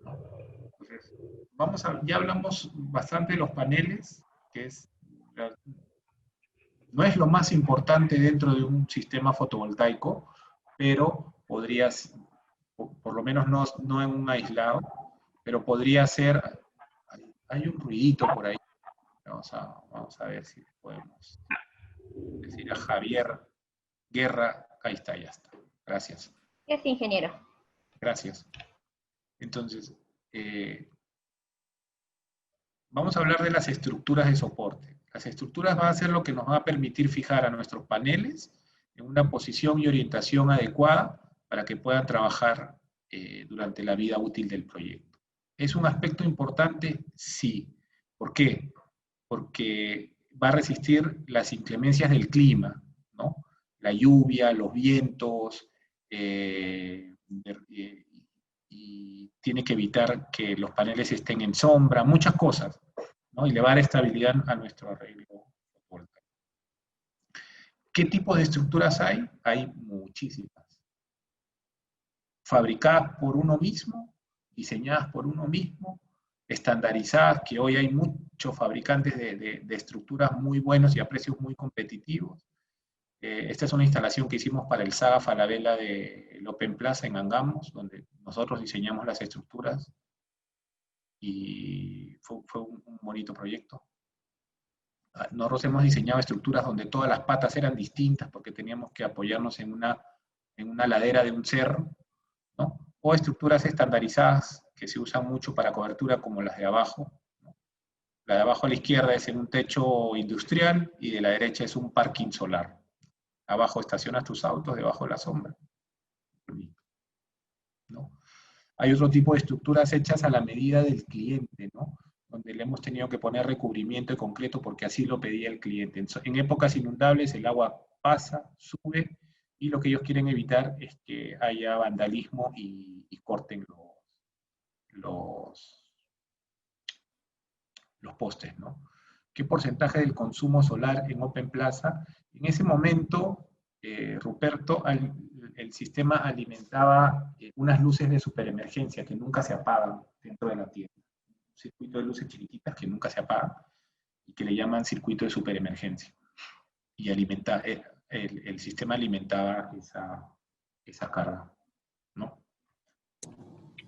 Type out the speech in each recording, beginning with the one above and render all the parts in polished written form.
Entonces, ya hablamos bastante de los paneles, que no es lo más importante dentro de un sistema fotovoltaico, pero podrías, por lo menos no en un aislado, pero podría ser, hay un ruidito por ahí, vamos a ver si podemos decir a Javier Guerra, ahí está, ya está, gracias, Es ingeniero. gracias. Entonces, vamos a hablar de las estructuras de soporte. Las estructuras van a ser lo que nos va a permitir fijar a nuestros paneles en una posición y orientación adecuada para que puedan trabajar durante la vida útil del proyecto. ¿Es un aspecto importante? Sí. ¿Por qué? Porque va a resistir las inclemencias del clima, ¿no? La lluvia, los vientos, y tiene que evitar que los paneles estén en sombra, muchas cosas, ¿no? Y le va a dar estabilidad a nuestro arreglo fotovoltaico. ¿Qué tipo de estructuras hay? Hay muchísimas. Fabricadas por uno mismo, diseñadas por uno mismo, estandarizadas, que hoy hay muchos fabricantes de estructuras muy buenos y a precios muy competitivos. Esta es una instalación que hicimos para el Saga Falabella del Open Plaza en Angamos, donde nosotros diseñamos las estructuras y fue un bonito proyecto. Nosotros hemos diseñado estructuras donde todas las patas eran distintas porque teníamos que apoyarnos en una ladera de un cerro, ¿no? O estructuras estandarizadas que se usan mucho para cobertura como las de abajo, ¿no? La de abajo a la izquierda es en un techo industrial y de la derecha es un parking solar. Abajo estacionas tus autos, debajo de la sombra, ¿no? Hay otro tipo de estructuras hechas a la medida del cliente, ¿no? Donde le hemos tenido que poner recubrimiento de concreto porque así lo pedía el cliente. En épocas inundables el agua pasa, sube, y lo que ellos quieren evitar es que haya vandalismo y corten los postes, ¿no? ¿Qué porcentaje del consumo solar en Open Plaza? En ese momento, Ruperto, el sistema alimentaba unas luces de superemergencia que nunca se apagan dentro de la tienda. Un circuito de luces chiquititas que nunca se apagan y que le llaman circuito de superemergencia. Y el sistema alimentaba esa carga, ¿no?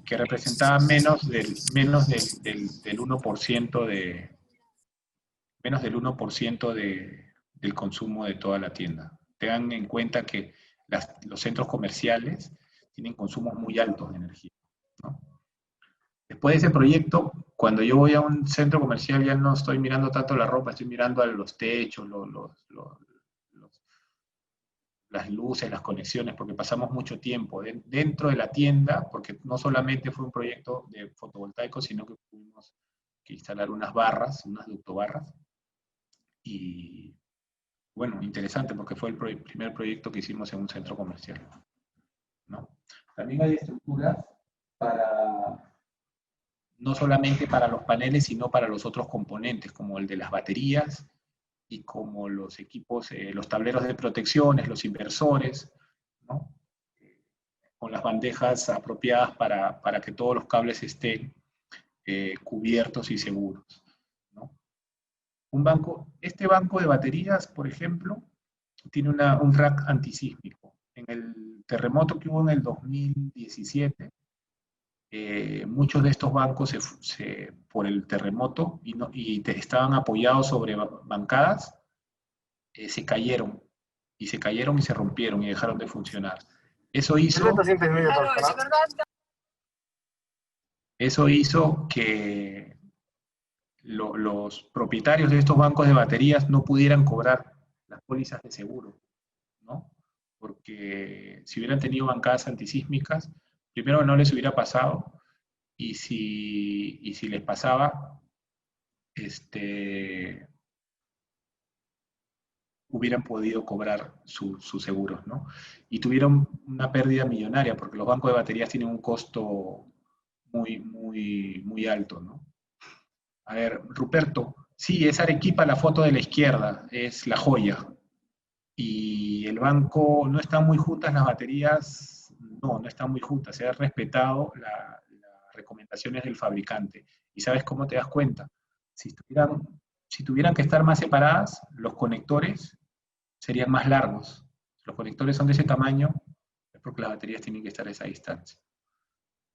Que representaba menos del 1% del consumo de toda la tienda. Tengan en cuenta que los centros comerciales tienen consumos muy altos de energía, ¿no? Después de ese proyecto, cuando yo voy a un centro comercial ya no estoy mirando tanto la ropa, estoy mirando a los techos, las luces, las conexiones, porque pasamos mucho tiempo dentro de la tienda, porque no solamente fue un proyecto de fotovoltaico, sino que tuvimos que instalar unas barras, unas ductobarras, y bueno, interesante, porque fue el primer proyecto que hicimos en un centro comercial, ¿no? También hay estructuras no solamente para los paneles, sino para los otros componentes, como el de las baterías, y como los equipos, los tableros de protecciones, los inversores, ¿no? Con las bandejas apropiadas para que todos los cables estén cubiertos y seguros, ¿no? Este banco de baterías, por ejemplo, tiene un rack antisísmico. En el terremoto que hubo en el 2017, muchos de estos bancos por el terremoto estaban apoyados sobre bancadas, se cayeron y se rompieron y dejaron de funcionar. Eso hizo que los propietarios de estos bancos de baterías no pudieran cobrar las pólizas de seguro, ¿no? Porque si hubieran tenido bancadas antisísmicas, primero no les hubiera pasado, y si les pasaba, hubieran podido cobrar sus seguros, ¿no? Y tuvieron una pérdida millonaria, porque los bancos de baterías tienen un costo muy alto, ¿no? A ver, Ruperto, sí, es Arequipa la foto de la izquierda, es La Joya. Y el banco, ¿no están muy juntas las baterías? No están muy juntas, se ha respetado la recomendaciones del fabricante. ¿Y sabes cómo te das cuenta? Si tuvieran que estar más separadas, los conectores serían más largos. Si los conectores son de ese tamaño, es porque las baterías tienen que estar a esa distancia.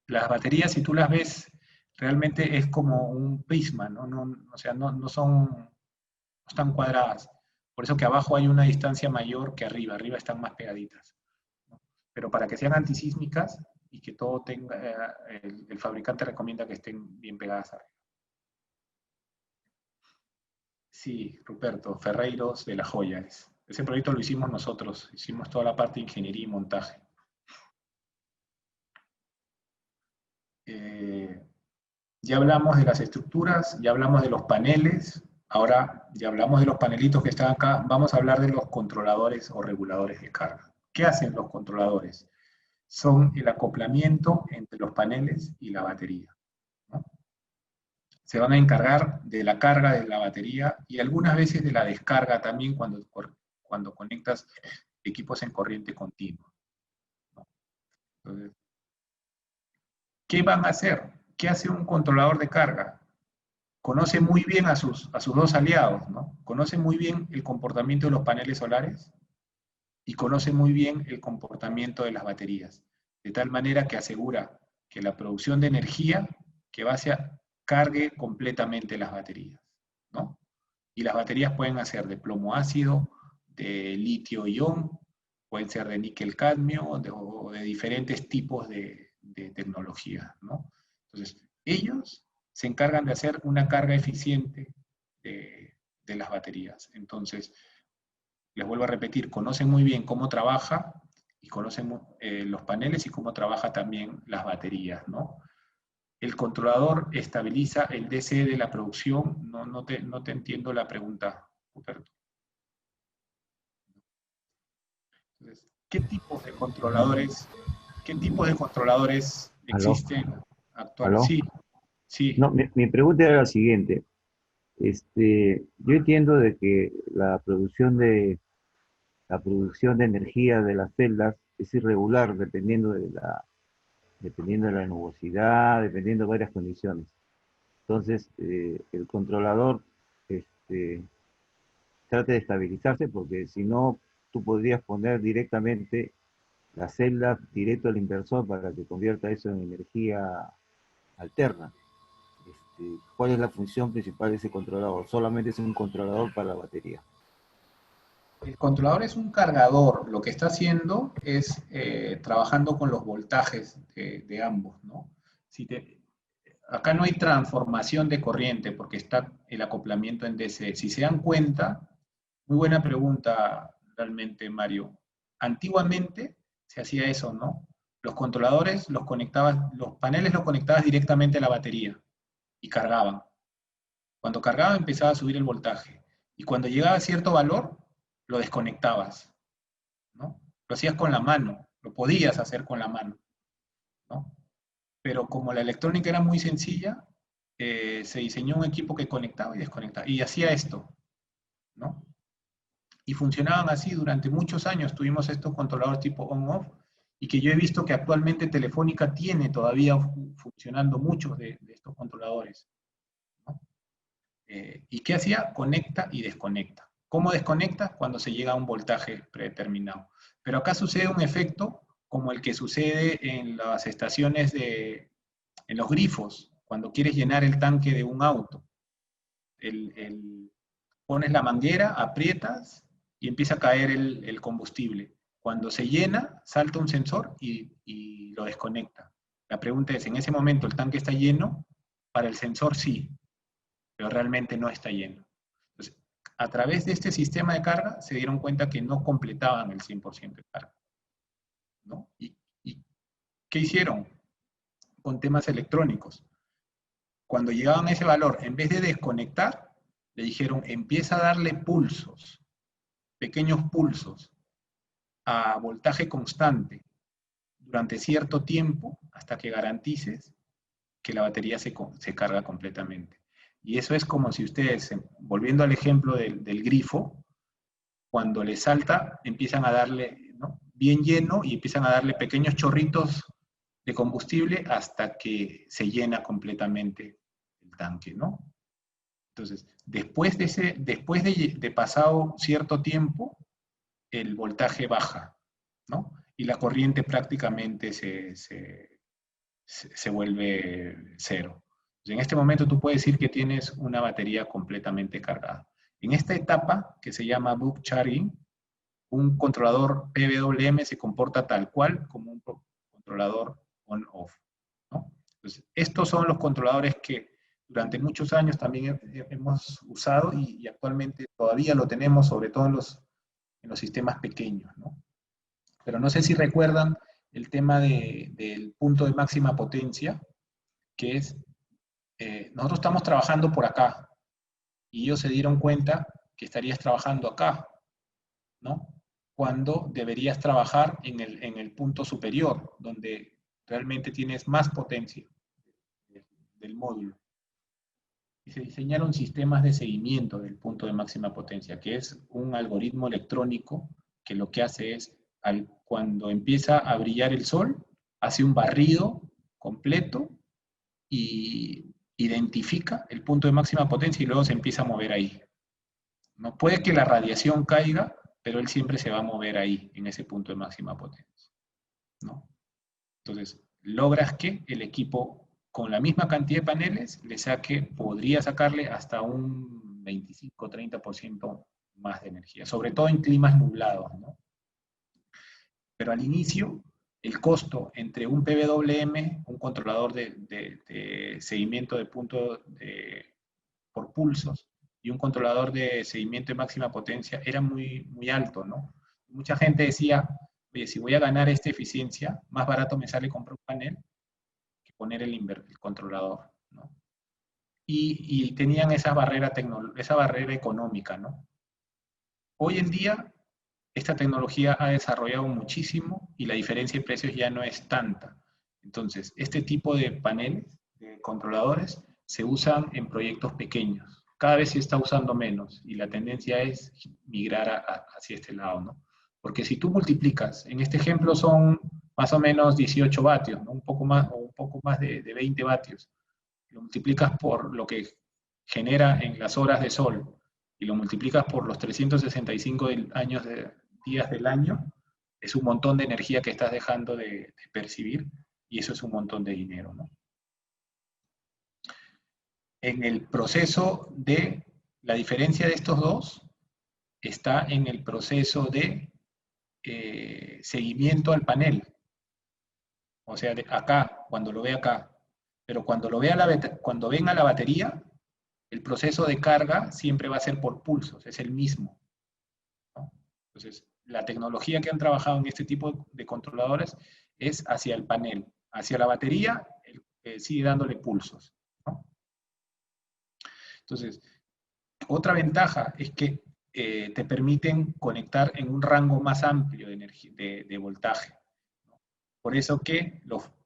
Las baterías, si tú las ves, realmente es como un prisma, ¿no? O sea, no están cuadradas. Por eso que abajo hay una distancia mayor que arriba. Arriba están más pegaditas, ¿no? Pero para que sean antisísmicas y que todo tenga, el fabricante recomienda que estén bien pegadas arriba. Sí, Ruperto, Ferreiros de la Joya es. Ese proyecto lo hicimos nosotros, hicimos toda la parte de ingeniería y montaje. Ya hablamos de las estructuras, ya hablamos de los paneles, ahora ya hablamos de los panelitos que están acá, vamos a hablar de los controladores o reguladores de carga. ¿Qué hacen los controladores? Son el acoplamiento entre los paneles y la batería, ¿no? Se van a encargar de la carga de la batería y algunas veces de la descarga también cuando conectas equipos en corriente continua, ¿no? Entonces, ¿qué van a hacer? ¿Qué hace un controlador de carga? Conoce muy bien a sus dos aliados, ¿no? Conoce muy bien el comportamiento de los paneles solares y conoce muy bien el comportamiento de las baterías, de tal manera que asegura que la producción de energía que va hacia cargue completamente las baterías, ¿no? Y las baterías pueden ser de plomo ácido, de litio-ion, pueden ser de níquel-cadmio o de diferentes tipos de tecnología, ¿no? Entonces, ellos se encargan de hacer una carga eficiente de las baterías. Entonces, les vuelvo a repetir, conocen muy bien cómo trabaja y conocen los paneles y cómo trabaja también las baterías, ¿no? El controlador estabiliza el DC de la producción. No te entiendo la pregunta, Huberto. Entonces, ¿qué tipos de controladores ¿Aló? existen actualmente? ¿Aló? Sí, sí. No, mi pregunta era la siguiente. Yo entiendo de que la producción de energía de las celdas es irregular dependiendo de la nubosidad, dependiendo de varias condiciones. Entonces, el controlador este, trata de estabilizarse porque si no, tú podrías poner directamente la celda directo al inversor para que convierta eso en energía alterna. ¿Cuál es la función principal de ese controlador? Solamente es un controlador para la batería. El controlador es un cargador. Lo que está haciendo es trabajando con los voltajes de ambos, ¿no? Acá no hay transformación de corriente porque está el acoplamiento en DC. Si se dan cuenta, muy buena pregunta realmente, Mario. Antiguamente se hacía eso, ¿no? Los controladores los paneles los conectabas directamente a la batería y cargaban. Cuando cargaba empezaba a subir el voltaje. Y cuando llegaba a cierto valor, lo desconectabas, ¿no? Lo hacías con la mano, lo podías hacer con la mano, ¿no? Pero como la electrónica era muy sencilla, se diseñó un equipo que conectaba y desconectaba. Y hacía esto, ¿no? Y funcionaban así durante muchos años. Tuvimos estos controladores tipo on-off y que yo he visto que actualmente Telefónica tiene todavía funcionando muchos de estos controladores, ¿no? ¿Y qué hacía? Conecta y desconecta. ¿Cómo desconecta? Cuando se llega a un voltaje predeterminado. Pero acá sucede un efecto como el que sucede en las estaciones en los grifos, cuando quieres llenar el tanque de un auto. Pones la manguera, aprietas y empieza a caer el combustible. Cuando se llena, salta un sensor y lo desconecta. La pregunta es, ¿en ese momento el tanque está lleno? Para el sensor sí, pero realmente no está lleno. Entonces, a través de este sistema de carga se dieron cuenta que no completaban el 100% de carga, ¿no? ¿Y qué hicieron? Con temas electrónicos. Cuando llegaban a ese valor, en vez de desconectar, le dijeron, empieza a darle pulsos, pequeños pulsos, a voltaje constante durante cierto tiempo hasta que garantices que la batería se carga completamente. Y eso es como si ustedes, volviendo al ejemplo del grifo, cuando le salta, empiezan a darle, ¿no?, bien lleno y empiezan a darle pequeños chorritos de combustible hasta que se llena completamente el tanque, ¿no? Entonces, después de pasado cierto tiempo, el voltaje baja, ¿no? Y la corriente prácticamente se vuelve cero. Entonces, en este momento tú puedes decir que tienes una batería completamente cargada. En esta etapa, que se llama Buck Charging, un controlador PWM se comporta tal cual como un controlador on-off, ¿no? Entonces, estos son los controladores que durante muchos años también hemos usado y actualmente todavía lo tenemos, sobre todo en los sistemas pequeños, ¿no? Pero no sé si recuerdan el tema del punto de máxima potencia, que es, nosotros estamos trabajando por acá, y ellos se dieron cuenta que estarías trabajando acá, ¿no? Cuando deberías trabajar en el punto superior, donde realmente tienes más potencia del módulo. Y se diseñaron sistemas de seguimiento del punto de máxima potencia, que es un algoritmo electrónico que lo que hace es, cuando empieza a brillar el sol, hace un barrido completo y identifica el punto de máxima potencia y luego se empieza a mover ahí. No puede que la radiación caiga, pero él siempre se va a mover ahí, en ese punto de máxima potencia, ¿no? Entonces, logras que el equipo, con la misma cantidad de paneles, podría sacarle hasta un 25-30% más de energía, sobre todo en climas nublados, ¿no? Pero al inicio, el costo entre un PWM, un controlador de seguimiento de punto por pulsos, y un controlador de seguimiento de máxima potencia era muy, muy alto, ¿no? Mucha gente decía, oye, si voy a ganar esta eficiencia, más barato me sale comprar un panel que poner el controlador, ¿no? Y tenían esa barrera económica, ¿no? Hoy en día, esta tecnología ha desarrollado muchísimo y la diferencia de precios ya no es tanta. Entonces, este tipo de paneles, de controladores, se usan en proyectos pequeños. Cada vez se está usando menos y la tendencia es migrar hacia este lado, ¿no? Porque si tú multiplicas, en este ejemplo son más o menos 18 vatios, ¿no? Un poco más de 20 vatios. Lo multiplicas por lo que genera en las horas de sol y lo multiplicas por los 365 días del año, es un montón de energía que estás dejando de percibir y eso es un montón de dinero, ¿no? En el proceso de, la diferencia de estos dos está en el proceso de seguimiento al panel. O sea, acá, cuando lo ve acá. Pero cuando ven a la batería, el proceso de carga siempre va a ser por pulsos, es el mismo, ¿no? Entonces, la tecnología que han trabajado en este tipo de controladores es hacia el panel. Hacia la batería, sigue dándole pulsos, ¿no? Entonces, otra ventaja es que te permiten conectar en un rango más amplio de voltaje, ¿no? Por eso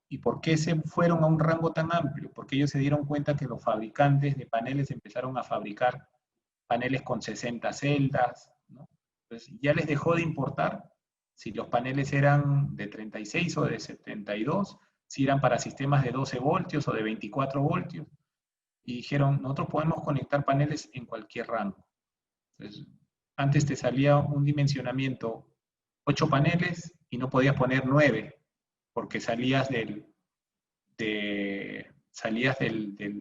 ¿y por qué se fueron a un rango tan amplio? Porque ellos se dieron cuenta que los fabricantes de paneles empezaron a fabricar paneles con 60 celdas, ¿no? Entonces ya les dejó de importar si los paneles eran de 36 o de 72, si eran para sistemas de 12 voltios o de 24 voltios. Y dijeron, nosotros podemos conectar paneles en cualquier rango. Entonces, antes te salía un dimensionamiento 8 paneles y no podías poner 9 porque salías del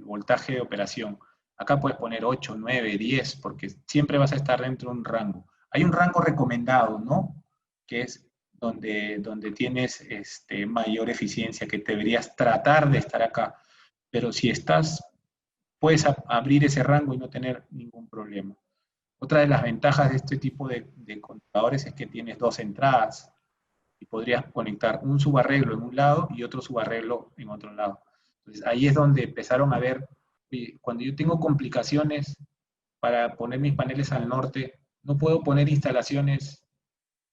voltaje de operación. Acá puedes poner 8, 9, 10, porque siempre vas a estar dentro de un rango. Hay un rango recomendado, ¿no? Que es donde tienes mayor eficiencia, que deberías tratar de estar acá. Pero si puedes abrir ese rango y no tener ningún problema. Otra de las ventajas de este tipo de controladores es que tienes dos entradas y podrías conectar un subarreglo en un lado y otro subarreglo en otro lado. Entonces ahí es donde empezaron a ver, cuando yo tengo complicaciones para poner mis paneles al norte, no puedo poner instalaciones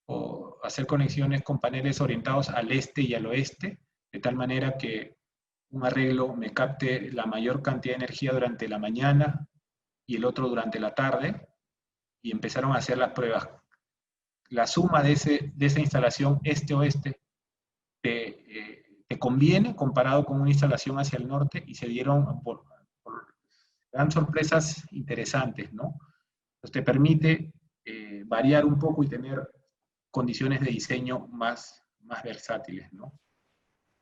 o hacer conexiones con paneles orientados al este y al oeste, de tal manera que un arreglo me capte la mayor cantidad de energía durante la mañana y el otro durante la tarde, y empezaron a hacer las pruebas. La suma de esa instalación este-oeste te te conviene comparado con una instalación hacia el norte, y se dieron dan sorpresas interesantes, ¿no? Entonces te permite variar un poco y tener condiciones de diseño más versátiles, ¿no?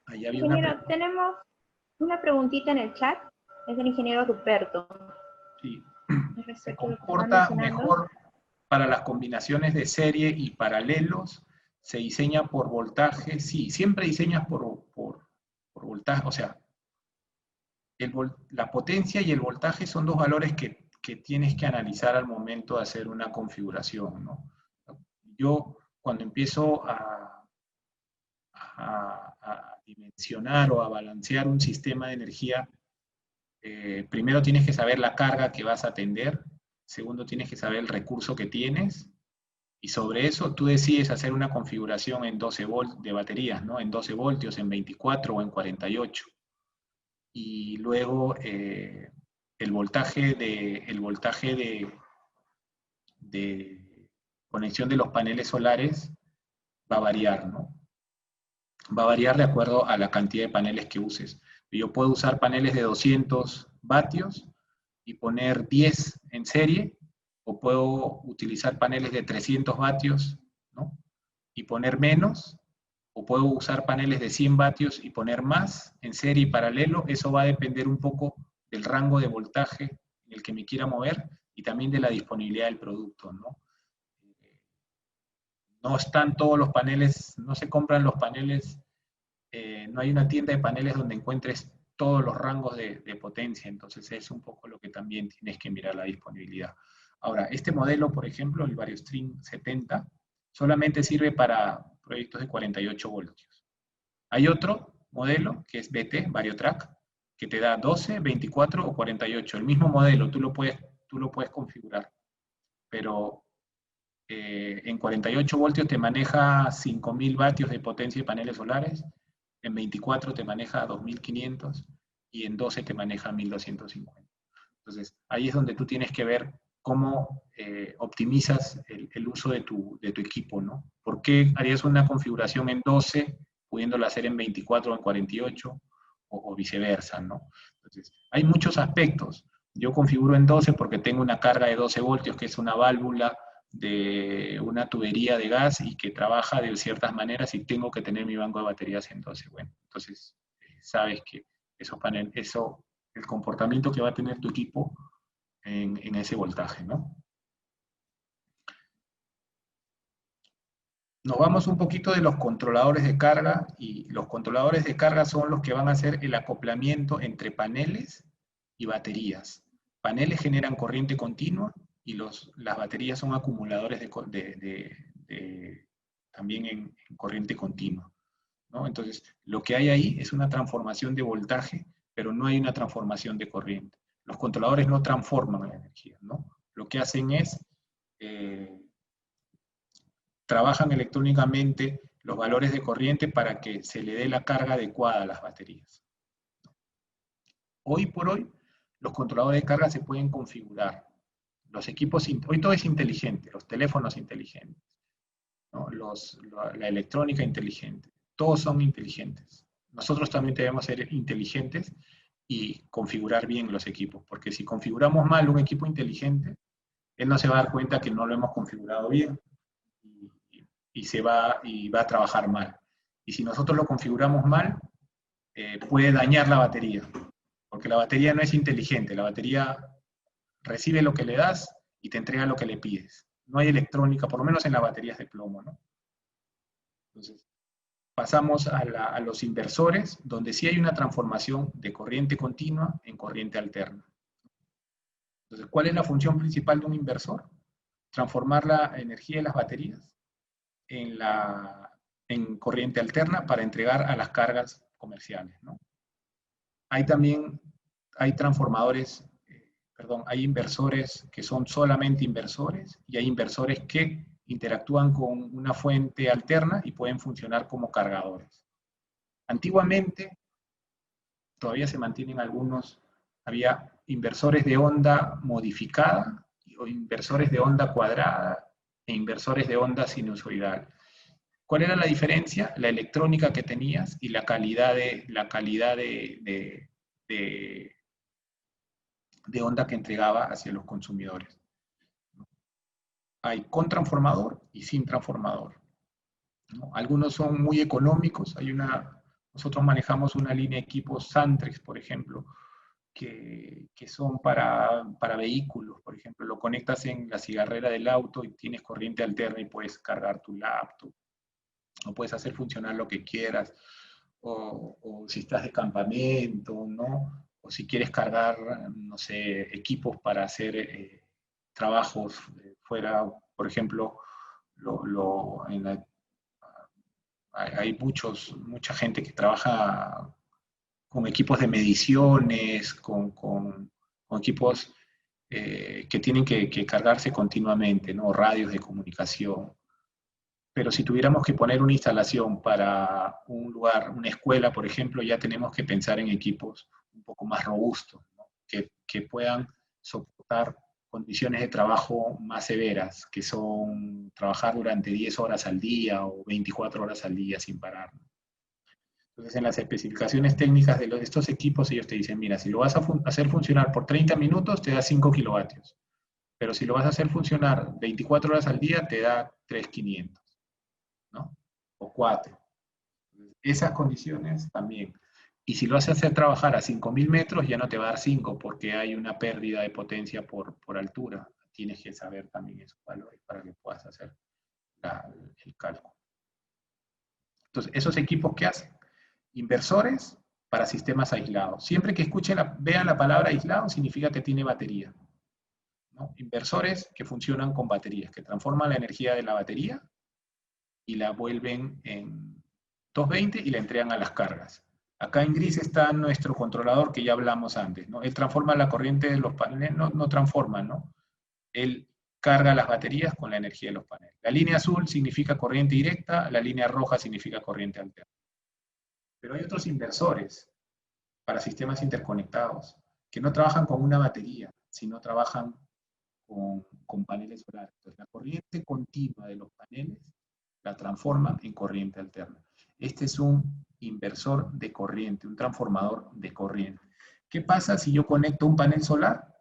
Ahí había una Ingeniero, tenemos una preguntita en el chat, es del ingeniero Ruperto. Sí. Se Respecto a lo que estaba comporta mencionando. mejor para las combinaciones de serie y paralelos, se diseña por voltaje, sí, siempre diseñas por voltaje, o sea, la potencia y el voltaje son dos valores que tienes que analizar al momento de hacer una configuración, ¿no? Yo, cuando empiezo a dimensionar o a balancear un sistema de energía, primero tienes que saber la carga que vas a atender, segundo tienes que saber el recurso que tienes, y sobre eso tú decides hacer una configuración en 12 voltios de baterías, ¿no? En 12 voltios, en 24 o en 48. Y luego el voltaje de conexión de los paneles solares va a variar, ¿no? Va a variar de acuerdo a la cantidad de paneles que uses. Yo puedo usar paneles de 200 vatios y poner 10 en serie, o puedo utilizar paneles de 300 vatios, ¿no? Y poner menos, o puedo usar paneles de 100 vatios y poner más en serie y paralelo. Eso va a depender un poco del rango de voltaje en el que me quiera mover y también de la disponibilidad del producto, ¿no? No están todos los paneles, no se compran los paneles, no hay una tienda de paneles donde encuentres todos los rangos de potencia, entonces es un poco lo que también tienes que mirar, la disponibilidad. Ahora, este modelo, por ejemplo, el VarioStream 70, solamente sirve para proyectos de 48 voltios. Hay otro modelo, que es BT, VarioTrack, que te da 12, 24 o 48. El mismo modelo, tú lo puedes configurar, pero en 48 voltios te maneja 5.000 vatios de potencia de paneles solares, en 24 te maneja 2.500 y en 12 te maneja 1.250. Entonces, ahí es donde tú tienes que ver cómo optimizas el uso de tu equipo, ¿no? ¿Por qué harías una configuración en 12 pudiéndola hacer en 24 o en 48 o viceversa, ¿no? Entonces, hay muchos aspectos. Yo configuro en 12 porque tengo una carga de 12 voltios, que es una válvula de una tubería de gas y que trabaja de ciertas maneras, y tengo que tener mi banco de baterías en 12. Bueno, entonces sabes que el comportamiento que va a tener tu equipo en ese voltaje, ¿no? Nos vamos un poquito de los controladores de carga, y los controladores de carga son los que van a hacer el acoplamiento entre paneles y baterías. Paneles generan corriente continua y las baterías son acumuladores también en corriente continua, ¿no? Entonces, lo que hay ahí es una transformación de voltaje, pero no hay una transformación de corriente. Los controladores no transforman la energía, ¿no? Lo que hacen es trabajan electrónicamente los valores de corriente para que se le dé la carga adecuada a las baterías. Hoy por hoy, los controladores de carga se pueden configurar. Los equipos, hoy todo es inteligente, los teléfonos inteligentes, ¿no? La electrónica inteligente, todos son inteligentes. Nosotros también debemos ser inteligentes y configurar bien los equipos, porque si configuramos mal un equipo inteligente, él no se va a dar cuenta que no lo hemos configurado bien y va a trabajar mal. Y si nosotros lo configuramos mal, puede dañar la batería, porque la batería no es inteligente, la batería recibe lo que le das y te entrega lo que le pides. No hay electrónica, por lo menos en las baterías de plomo, ¿no? Entonces, pasamos a los inversores, donde sí hay una transformación de corriente continua en corriente alterna. Entonces, ¿cuál es la función principal de un inversor? Transformar la energía de las baterías en corriente alterna para entregar a las cargas comerciales, ¿no? Hay transformadores, hay inversores que son solamente inversores, y hay inversores que interactúan con una fuente alterna y pueden funcionar como cargadores. Antiguamente, todavía se mantienen algunos, había inversores de onda modificada, o inversores de onda cuadrada, e inversores de onda sinusoidal. ¿Cuál era la diferencia? La electrónica que tenías y la calidad de onda que entregaba hacia los consumidores. Hay con transformador y sin transformador, ¿no? Algunos son muy económicos. Nosotros manejamos una línea de equipos Santrex, por ejemplo, que son para vehículos. Por ejemplo, lo conectas en la cigarrera del auto y tienes corriente alterna y puedes cargar tu laptop, o puedes hacer funcionar lo que quieras, o si estás de campamento, ¿no? O si quieres cargar, no sé, equipos para hacer trabajos fuera, por ejemplo, hay mucha gente que trabaja con equipos de mediciones, con equipos que tienen que cargarse continuamente, ¿no? Radios de comunicación. Pero si tuviéramos que poner una instalación para un lugar, una escuela, por ejemplo, ya tenemos que pensar en equipos un poco más robustos, ¿no? que puedan soportar condiciones de trabajo más severas, que son trabajar durante 10 horas al día o 24 horas al día sin parar, ¿no? Entonces, en las especificaciones técnicas de estos equipos, ellos te dicen, mira, si lo vas a hacer funcionar por 30 minutos, te da 5 kilovatios. Pero si lo vas a hacer funcionar 24 horas al día, te da 3.500, ¿no? O 4. Esas condiciones también. Y si lo vas a hacer trabajar a 5.000 metros, ya no te va a dar 5, porque hay una pérdida de potencia por altura. Tienes que saber también esos valores para que puedas hacer el cálculo. Entonces, ¿esos equipos qué hacen? Inversores para sistemas aislados. Siempre que vean la palabra aislado, significa que tiene batería, ¿no? Inversores que funcionan con baterías, que transforman la energía de la batería y la vuelven en 220 y la entregan a las cargas. Acá en gris está nuestro controlador que ya hablamos antes, ¿no? Él transforma la corriente de los paneles, no transforma, ¿no? Él carga las baterías con la energía de los paneles. La línea azul significa corriente directa, la línea roja significa corriente alterna. Pero hay otros inversores para sistemas interconectados que no trabajan con una batería, sino trabajan con paneles solares. Entonces, la corriente continua de los paneles la transforman en corriente alterna. Este es un inversor de corriente, un transformador de corriente. ¿Qué pasa si yo conecto un panel solar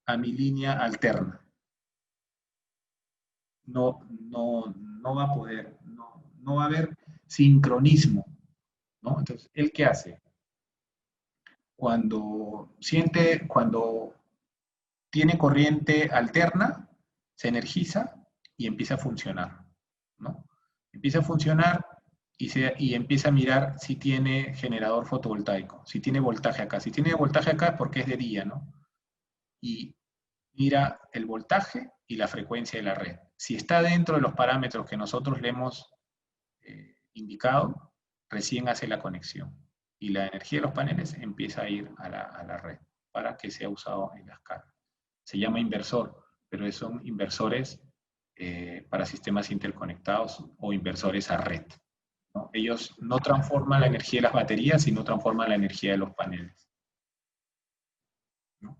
a mi línea alterna? No va a poder, no va a haber sincronismo, ¿no? Entonces, ¿él qué hace? Cuando tiene corriente alterna, se energiza y empieza a funcionar, ¿no? Empieza a funcionar y empieza a mirar si tiene generador fotovoltaico, si tiene voltaje acá. Si tiene voltaje acá es porque es de día, ¿no? Y mira el voltaje y la frecuencia de la red. Si está dentro de los parámetros que nosotros le hemos indicado, recién hace la conexión. Y la energía de los paneles empieza a ir a la red para que sea usado en las cargas. Se llama inversor, pero son inversores para sistemas interconectados o inversores a red, ¿no? Ellos no transforman la energía de las baterías, sino transforman la energía de los paneles, ¿no?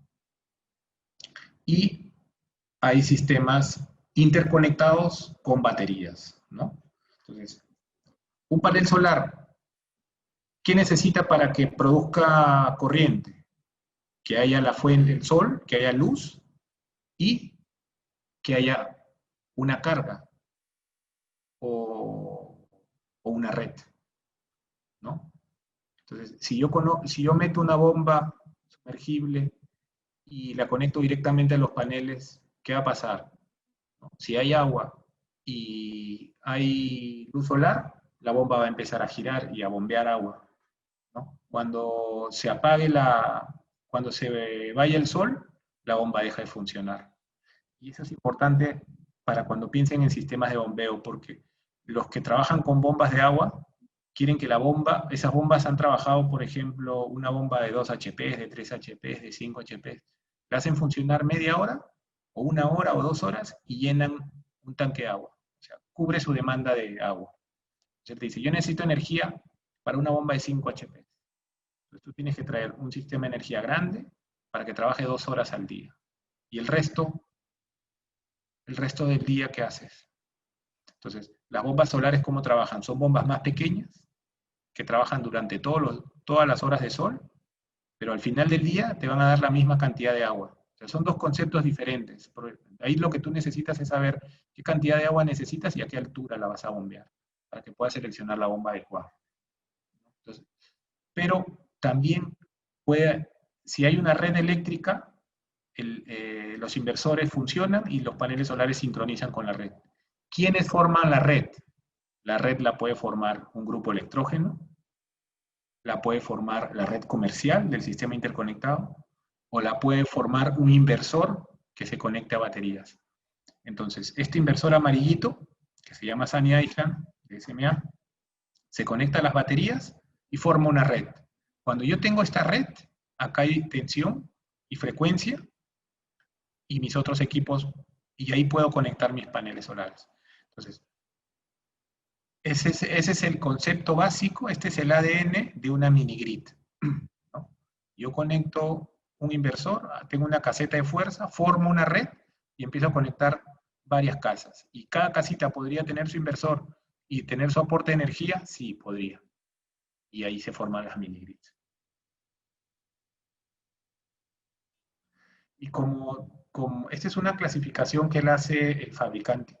Y hay sistemas interconectados con baterías, ¿no? Entonces, un panel solar, ¿qué necesita para que produzca corriente? Que haya la fuente del sol, que haya luz y que haya una carga o una red, ¿no? Entonces, si yo meto una bomba sumergible y la conecto directamente a los paneles, ¿qué va a pasar? ¿No? Si hay agua y hay luz solar, la bomba va a empezar a girar y a bombear agua, ¿no? Cuando se vaya el sol, la bomba deja de funcionar. Y eso es importante para cuando piensen en sistemas de bombeo, porque los que trabajan con bombas de agua quieren que esas bombas han trabajado, por ejemplo, una bomba de 2 HP, de 3 HP, de 5 HP, la hacen funcionar media hora, o 1 hora, o 2 horas, y llenan un tanque de agua. O sea, cubre su demanda de agua. Entonces te dice, yo necesito energía para una bomba de 5 HP. Entonces tú tienes que traer un sistema de energía grande para que trabaje 2 horas al día. Y el resto del día, ¿qué haces? Entonces, Las bombas solares, ¿cómo trabajan? Son bombas más pequeñas, que trabajan durante todas las horas de sol, pero al final del día te van a dar la misma cantidad de agua. O sea, son dos conceptos diferentes. Ahí lo que tú necesitas es saber qué cantidad de agua necesitas y a qué altura la vas a bombear, para que puedas seleccionar la bomba adecuada. Entonces, pero también si hay una red eléctrica, los inversores funcionan y los paneles solares sincronizan con la red. ¿Quiénes forman la red? La red la puede formar un grupo electrógeno, la puede formar la red comercial del sistema interconectado, o la puede formar un inversor que se conecte a baterías. Entonces, este inversor amarillito, que se llama Sunny Island, de SMA, se conecta a las baterías y forma una red. Cuando yo tengo esta red, acá hay tensión y frecuencia, y mis otros equipos, y ahí puedo conectar mis paneles solares. Entonces, ese es el concepto básico, este es el ADN de una mini grid, ¿no? Yo conecto un inversor, tengo una caseta de fuerza, formo una red y empiezo a conectar varias casas. ¿Y cada casita podría tener su inversor y tener su aporte de energía? Sí, podría. Y ahí se forman las mini grids. Y como esta es una clasificación que él hace el fabricante,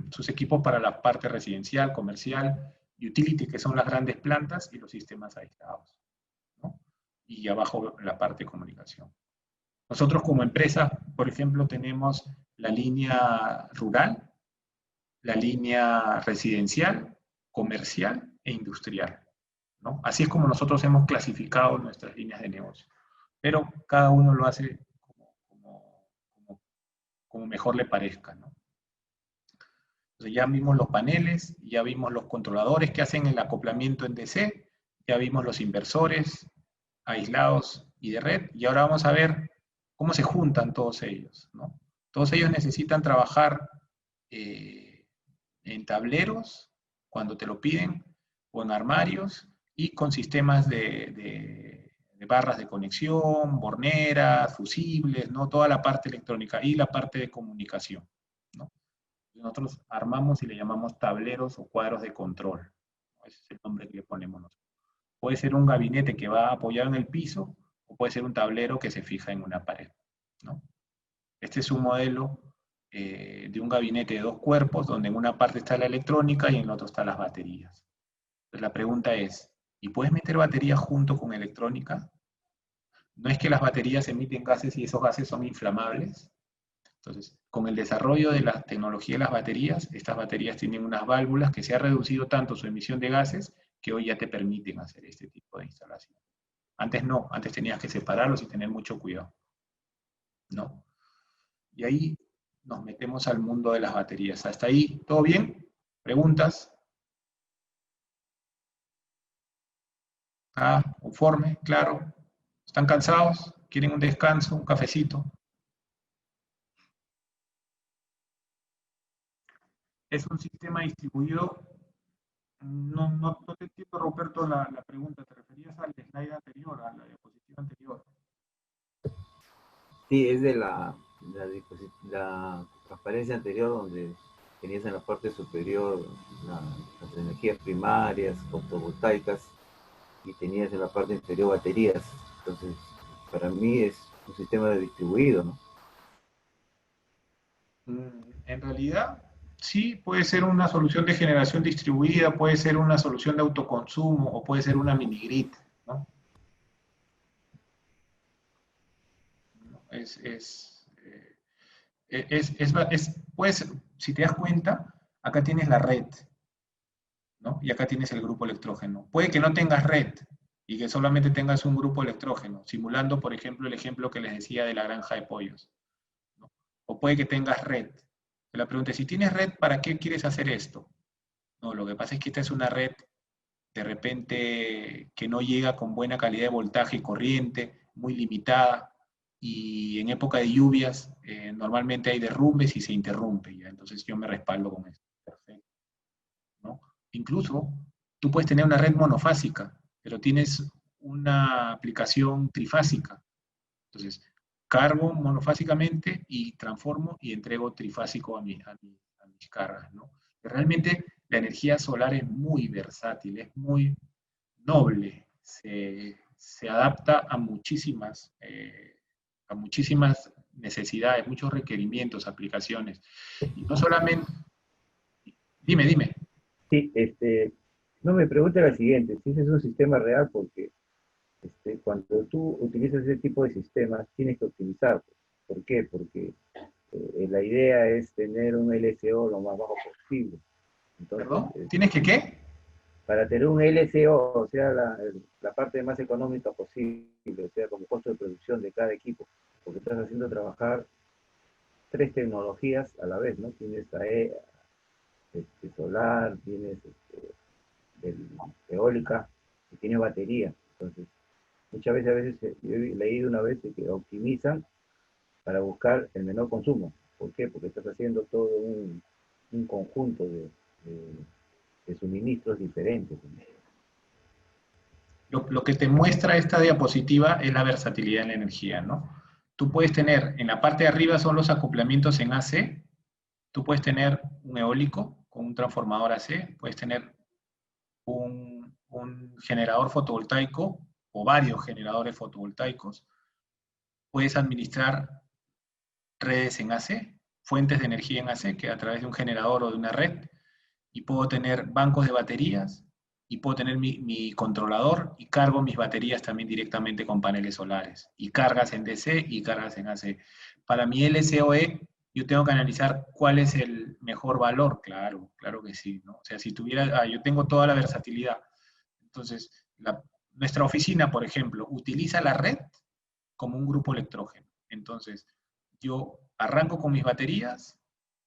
sus equipos para la parte residencial, comercial, utility, que son las grandes plantas, y los sistemas aislados, ¿no? Y abajo la parte de comunicación. Nosotros como empresa, por ejemplo, tenemos la línea rural, la línea residencial, comercial e industrial, ¿no? Así es como nosotros hemos clasificado nuestras líneas de negocio. Pero cada uno lo hace como mejor le parezca, ¿no? Entonces ya vimos los paneles, ya vimos los controladores que hacen el acoplamiento en DC, ya vimos los inversores aislados y de red, y ahora vamos a ver cómo se juntan todos ellos, ¿no? Todos ellos necesitan trabajar en tableros, cuando te lo piden, o en armarios, y con sistemas de barras de conexión, borneras, fusibles, ¿no? Toda la parte electrónica y la parte de comunicación, ¿no? Nosotros armamos y le llamamos tableros o cuadros de control. Ese es el nombre que le ponemos nosotros. Puede ser un gabinete que va apoyado en el piso o puede ser un tablero que se fija en una pared, ¿no? Este es un modelo de un gabinete de dos cuerpos, donde en una parte está la electrónica y en la otra están las baterías. Entonces la pregunta es, ¿y puedes meter baterías junto con electrónica? No es que las baterías emiten gases y esos gases son inflamables. Entonces, con el desarrollo de la tecnología de las baterías, estas baterías tienen unas válvulas que se ha reducido tanto su emisión de gases que hoy ya te permiten hacer este tipo de instalación. Antes no, antes tenías que separarlos y tener mucho cuidado, ¿no? Y ahí nos metemos al mundo de las baterías. ¿Hasta ahí todo bien? ¿Preguntas? ¿Ah? ¿Conforme? ¿Claro? ¿Están cansados? ¿Quieren un descanso? ¿Un cafecito? Es un sistema distribuido. No te entiendo, Roberto, la pregunta. ¿Te referías al slide anterior, a la diapositiva anterior? Sí, es de la transparencia anterior donde tenías en la parte superior las energías primarias, fotovoltaicas, y tenías en la parte inferior baterías. Entonces, para mí es un sistema distribuido, ¿no? En realidad, sí, puede ser una solución de generación distribuida, puede ser una solución de autoconsumo o puede ser una mini grid, ¿no? Pues, si te das cuenta, acá tienes la red, ¿no? Y acá tienes el grupo electrógeno. Puede que no tengas red y que solamente tengas un grupo electrógeno, simulando, por ejemplo, el ejemplo que les decía de la granja de pollos, ¿no? O puede que tengas red. La pregunta es, si tienes red, ¿para qué quieres hacer esto? No, lo que pasa es que esta es una red de repente que no llega con buena calidad de voltaje y corriente, muy limitada, y en época de lluvias normalmente hay derrumbes y se interrumpe, ¿ya? Entonces yo me respaldo con eso. Perfecto, ¿no? Incluso tú puedes tener una red monofásica, pero tienes una aplicación trifásica. Entonces, cargo monofásicamente y transformo y entrego trifásico a mis cargas, ¿no? Realmente la energía solar es muy versátil, es muy noble, se adapta a muchísimas necesidades, muchos requerimientos, aplicaciones. Y no solamente, dime. Sí, no me pregunta la siguiente, si ese es un sistema real, porque cuando tú utilizas ese tipo de sistemas, tienes que optimizar. ¿Por qué? Porque la idea es tener un LCO lo más bajo posible. Entonces, ¿Perdón? ¿Tienes que qué? para tener un LCO, o sea, la parte más económica posible, o sea, como costo de producción de cada equipo, porque estás haciendo trabajar tres tecnologías a la vez, ¿no? Tienes solar, tienes eólica y tienes batería. Entonces, muchas veces, yo he leído una vez de que optimizan para buscar el menor consumo. ¿Por qué? Porque estás haciendo todo un conjunto de suministros diferentes. Lo que te muestra esta diapositiva es la versatilidad en la energía, ¿no? Tú puedes tener, en la parte de arriba son los acoplamientos en AC, tú puedes tener un eólico con un transformador AC, puedes tener un generador fotovoltaico o varios generadores fotovoltaicos, puedes administrar redes en AC, fuentes de energía en AC, que a través de un generador o de una red, y puedo tener bancos de baterías, y puedo tener mi controlador, y cargo mis baterías también directamente con paneles solares, y cargas en DC y cargas en AC. Para mi LCOE, yo tengo que analizar cuál es el mejor valor, claro que sí, ¿no? O sea, si tuviera, yo tengo toda la versatilidad. Entonces, nuestra oficina, por ejemplo, utiliza la red como un grupo electrógeno. Entonces, yo arranco con mis baterías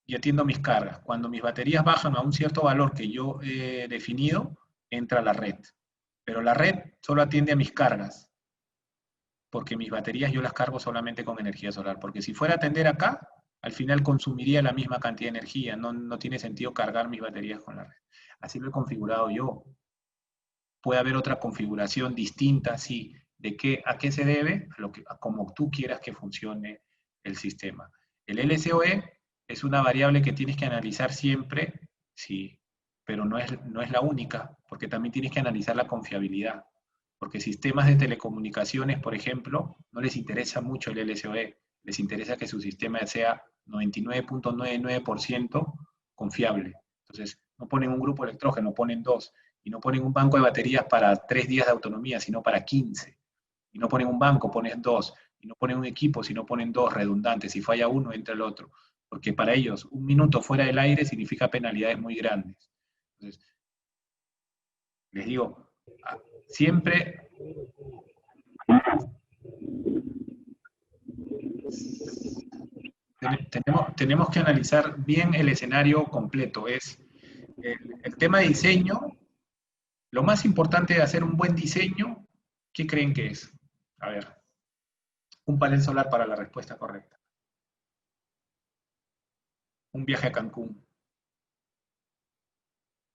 y atiendo mis cargas. Cuando mis baterías bajan a un cierto valor que yo he definido, entra la red. Pero la red solo atiende a mis cargas, porque mis baterías yo las cargo solamente con energía solar. Porque si fuera a atender acá, al final consumiría la misma cantidad de energía. No tiene sentido cargar mis baterías con la red. Así lo he configurado yo. Puede haber otra configuración distinta, sí. ¿A qué se debe? A como tú quieras que funcione el sistema. El LCOE es una variable que tienes que analizar siempre, sí, pero no es la única, porque también tienes que analizar la confiabilidad. Porque sistemas de telecomunicaciones, por ejemplo, no les interesa mucho el LCOE, les interesa que su sistema sea 99.99% confiable. Entonces, no ponen un grupo electrógeno, ponen dos. Y no ponen un banco de baterías para 3 días de autonomía, sino para 15. Y no ponen un banco, pones dos. Y no ponen un equipo, sino ponen dos redundantes. Si falla uno, entra el otro. Porque para ellos, un minuto fuera del aire significa penalidades muy grandes. Entonces, les digo, siempre tenemos que analizar bien el escenario completo. Es el tema de diseño. Lo más importante de hacer un buen diseño, ¿qué creen que es? A ver, un panel solar para la respuesta correcta. Un viaje a Cancún.